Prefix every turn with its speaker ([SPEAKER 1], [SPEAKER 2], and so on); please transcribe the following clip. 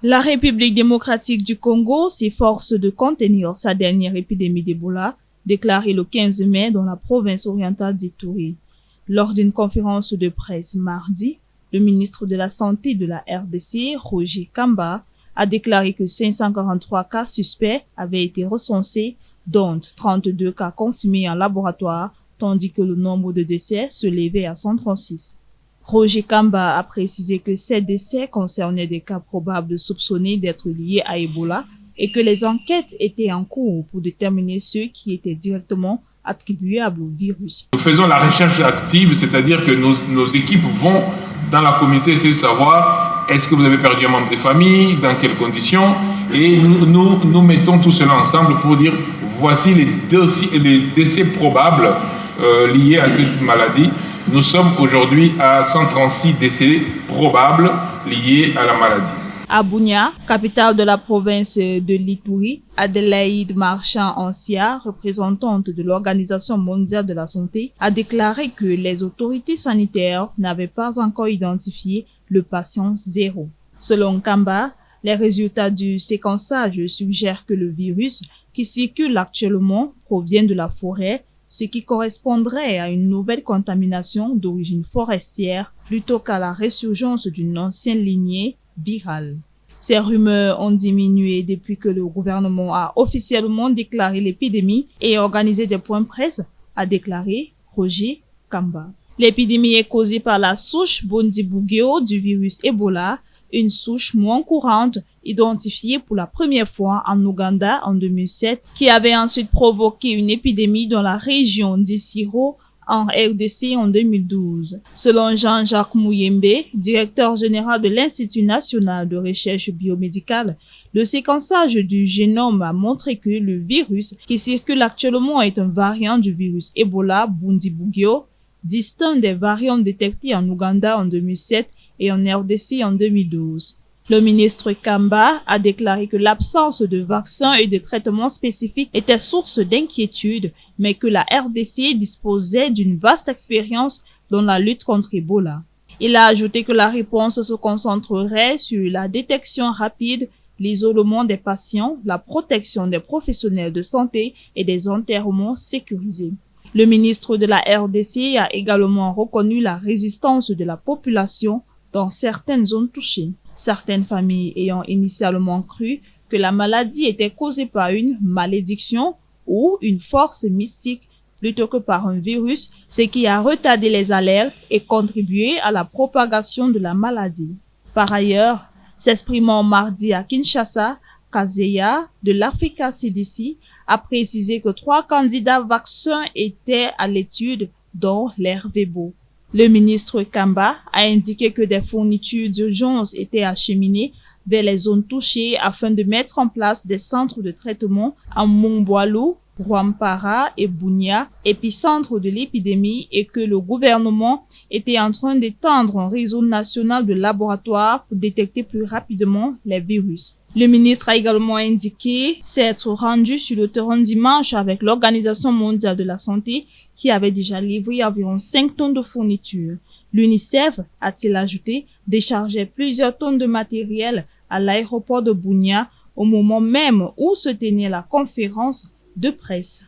[SPEAKER 1] La République démocratique du Congo s'efforce de contenir sa dernière épidémie d'Ebola, déclarée le 15 mai dans la province orientale d'Ituri. Lors d'une conférence de presse mardi, le ministre de la Santé de la RDC, Roger Kamba, a déclaré que 543 cas suspects avaient été recensés, dont 32 cas confirmés en laboratoire, tandis que le nombre de décès se levait à 136. Roger Kamba a précisé que ces décès concernaient des cas probables soupçonnés d'être liés à Ebola et que les enquêtes étaient en cours pour déterminer ceux qui étaient directement attribuables au virus.
[SPEAKER 2] Nous faisons la recherche active, c'est-à-dire que nos équipes vont dans la communauté essayer de savoir est-ce que vous avez perdu un membre de famille, dans quelles conditions, et nous mettons tout cela ensemble pour dire voici les décès probables liés à cette maladie. Nous sommes aujourd'hui à 136 décès probables liés à la maladie.
[SPEAKER 1] À Bunia, capitale de la province de l'Ituri, Adélaïde Marchand-Ancia, représentante de l'Organisation mondiale de la santé, a déclaré que les autorités sanitaires n'avaient pas encore identifié le patient zéro. Selon Kamba, les résultats du séquençage suggèrent que le virus qui circule actuellement provient de la forêt, ce qui correspondrait à une nouvelle contamination d'origine forestière plutôt qu'à la résurgence d'une ancienne lignée virale. Ces rumeurs ont diminué depuis que le gouvernement a officiellement déclaré l'épidémie et organisé des points presse, a déclaré Roger Kamba. L'épidémie est causée par la souche Bundibugyo du virus Ebola, une souche moins courante identifiée pour la première fois en Ouganda en 2007, qui avait ensuite provoqué une épidémie dans la région d'Isiro en RDC en 2012. Selon Jean-Jacques Mouyembe, directeur général de l'Institut national de recherche biomédicale, le séquençage du génome a montré que le virus qui circule actuellement est un variant du virus Ebola Bundibugyo, distinct des variants détectés en Ouganda en 2007 et en RDC en 2012. Le ministre Kamba a déclaré que l'absence de vaccins et de traitements spécifiques était source d'inquiétude, mais que la RDC disposait d'une vaste expérience dans la lutte contre Ebola. Il a ajouté que la réponse se concentrerait sur la détection rapide, l'isolement des patients, la protection des professionnels de santé et des enterrements sécurisés. Le ministre de la RDC a également reconnu la résistance de la population dans certaines zones touchées. Certaines familles ayant initialement cru que la maladie était causée par une malédiction ou une force mystique plutôt que par un virus, ce qui a retardé les alertes et contribué à la propagation de la maladie. Par ailleurs, s'exprimant mardi à Kinshasa, Kazeya de l'Africa CDC a précisé que 3 candidats vaccins étaient à l'étude, dont l'Hervébo. Le ministre Kamba a indiqué que des fournitures d'urgence étaient acheminées vers les zones touchées afin de mettre en place des centres de traitement à Mongboalou, Rwampara et Bunia, épicentre de l'épidémie, et que le gouvernement était en train d'étendre un réseau national de laboratoires pour détecter plus rapidement les virus. Le ministre a également indiqué s'être rendu sur le terrain dimanche avec l'Organisation mondiale de la santé qui avait déjà livré environ 5 tonnes de fournitures. L'UNICEF, a-t-il ajouté, déchargeait plusieurs tonnes de matériel à l'aéroport de Bunia au moment même où se tenait la conférence de presse.